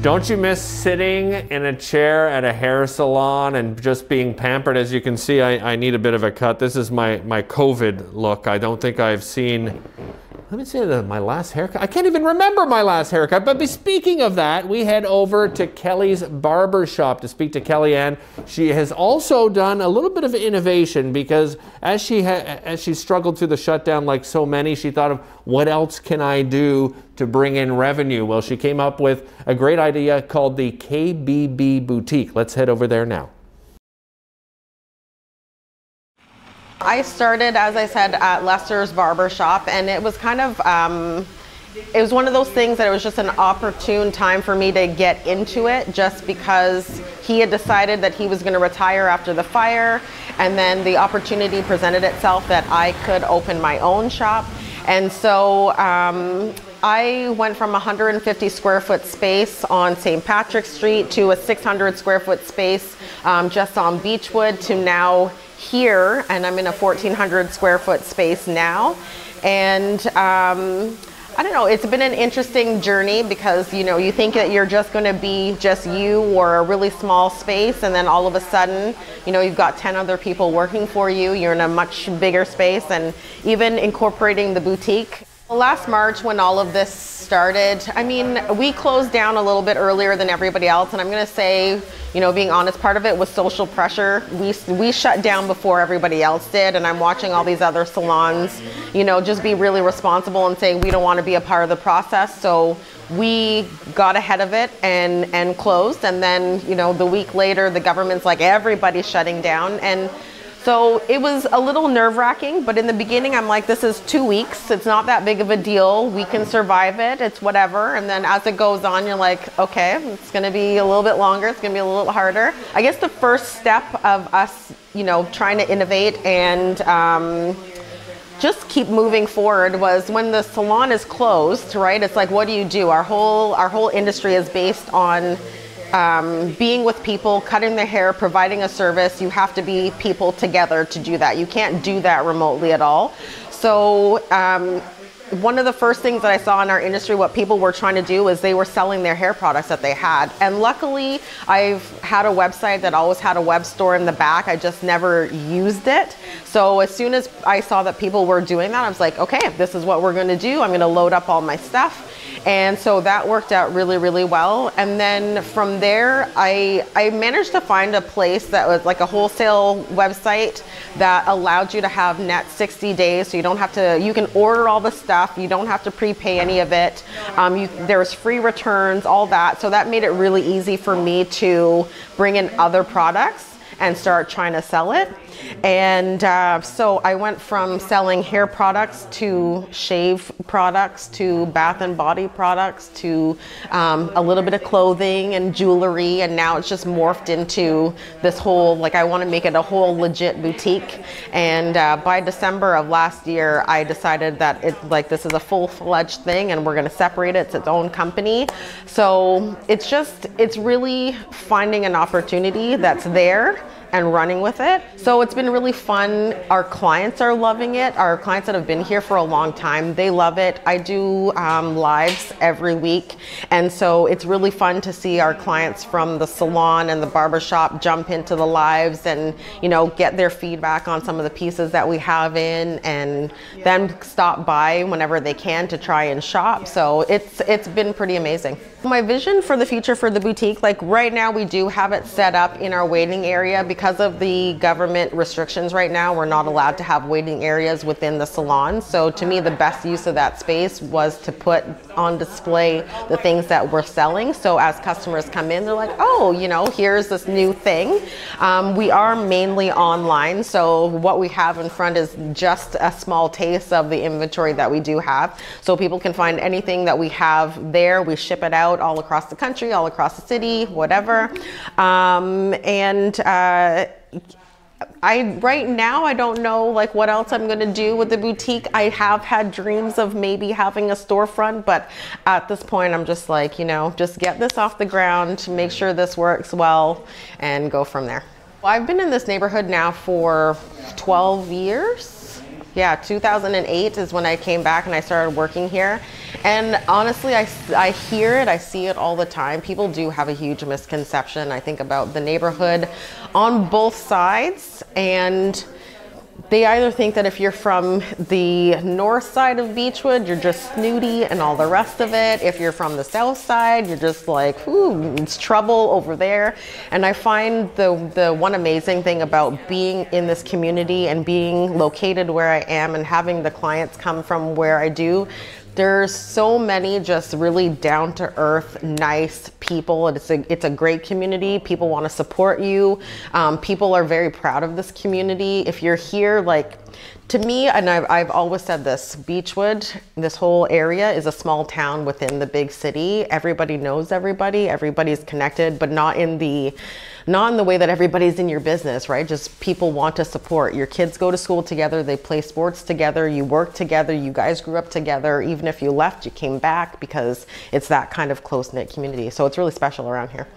Don't you miss sitting in a chair at a hair salon and just being pampered? As you can see, I need a bit of a cut. This is my COVID look. I don't think I've seen, let me see my last haircut. I can't even remember my last haircut. But speaking of that, we head over to Kelly's Barber Shop to speak to Kellyanne. She has also done a little bit of innovation because as she struggled through the shutdown like so many, she thought of what else can I do to bring in revenue? Well, she came up with a great idea called the KBB Boutique. Let's head over there now. I started, as I said, at Lester's Barber Shop, and it was kind of, it was one of those things that it was just an opportune time for me to get into it, just because he had decided that he was going to retire after the fire, and then the opportunity presented itself that I could open my own shop. And so I went from a 150 square foot space on St. Patrick's Street to a 600 square foot space just on Beechwood to now here, and I'm in a 1,400 square foot space now. And I don't know, it's been an interesting journey because, you know, you think that you're just going to be just you or a really small space, and then all of a sudden, you know, you've got 10 other people working for you. You're in a much bigger space, and even incorporating the boutique. Last March, when all of this started, I mean, we closed down a little bit earlier than everybody else, and I'm going to say, you know, being honest, part of it was social pressure. We shut down before everybody else did, and I'm watching all these other salons, you know, just be really responsible and say we don't want to be a part of the process. So we got ahead of it and closed, and then, you know, the week later, the government's like, everybody's shutting down. And so it was a little nerve-wracking, but in the beginning I'm like, this is 2 weeks, it's not that big of a deal, we can survive it, it's whatever. And then as it goes on, you're like, okay, it's gonna be a little bit longer, it's gonna be a little harder. I guess the first step of us, you know, trying to innovate and just keep moving forward was when the salon is closed, right? It's like, what do you do? Our whole industry is based on being with people, cutting their hair, providing a service. You have to be people together to do that. You can't do that remotely at all. So one of the first things that I saw in our industry, what people were trying to do was they were selling their hair products that they had. And luckily, I've had a website that always had a web store in the back. I just never used it. So as soon as I saw that people were doing that, I was like, okay, this is what we're going to do. I'm going to load up all my stuff. And so that worked out really, really well. And then from there, I managed to find a place that was like a wholesale website that allowed you to have net 60 days. So you don't have to, you can order all the stuff. You don't have to prepay any of it. There's free returns, all that. So that made it really easy for me to bring in other products and start trying to sell it. And so I went from selling hair products to shave products to bath and body products to a little bit of clothing and jewelry, and now it's just morphed into this whole, like, I want to make it a whole legit boutique. And by December of last year, I decided that this is a full-fledged thing and we're going to separate it. It's its own company. So it's really finding an opportunity that's there and running with it. So it's been really fun. Our clients are loving it. Our clients that have been here for a long time, they love it. I do lives every week, and so it's really fun to see our clients from the salon and the barbershop jump into the lives and, you know, get their feedback on some of the pieces that we have in, and then stop by whenever they can to try and shop. So it's been pretty amazing. My vision for the future for the boutique, like right now we do have it set up in our waiting area. Because of the government restrictions right now, we're not allowed to have waiting areas within the salon. So to me, the best use of that space was to put on display the things that we're selling. So as customers come in, they're like, oh, you know, here's this new thing. We are mainly online, so what we have in front is just a small taste of the inventory that we do have. So people can find anything that we have there. We ship it out all across the country, all across the city, whatever. Right now, I don't know like what else I'm going to do with the boutique. I have had dreams of maybe having a storefront, but at this point, I'm just like, you know, just get this off the ground, make sure this works well, and go from there. Well, I've been in this neighborhood now for 12 years. Yeah, 2008 is when I came back and I started working here. And honestly, I hear it, I see it all the time. People do have a huge misconception, I think, about the neighborhood on both sides. And they either think that if you're from the north side of Beechwood, you're just snooty and all the rest of it. If you're from the south side, you're just like, ooh, it's trouble over there. And I find the one amazing thing about being in this community and being located where I am and having the clients come from where I do, there's so many just really down to earth, nice people. It's a great community. People want to support you. People are very proud of this community. If you're here, like, to me, and I've always said this, Beechwood, this whole area is a small town within the big city. Everybody knows everybody. Everybody's connected, but not in the way that everybody's in your business, right? Just people want to support. Your kids go to school together, they play sports together, you work together, you guys grew up together. Even if you left, you came back, because it's that kind of close-knit community. So it's really special around here.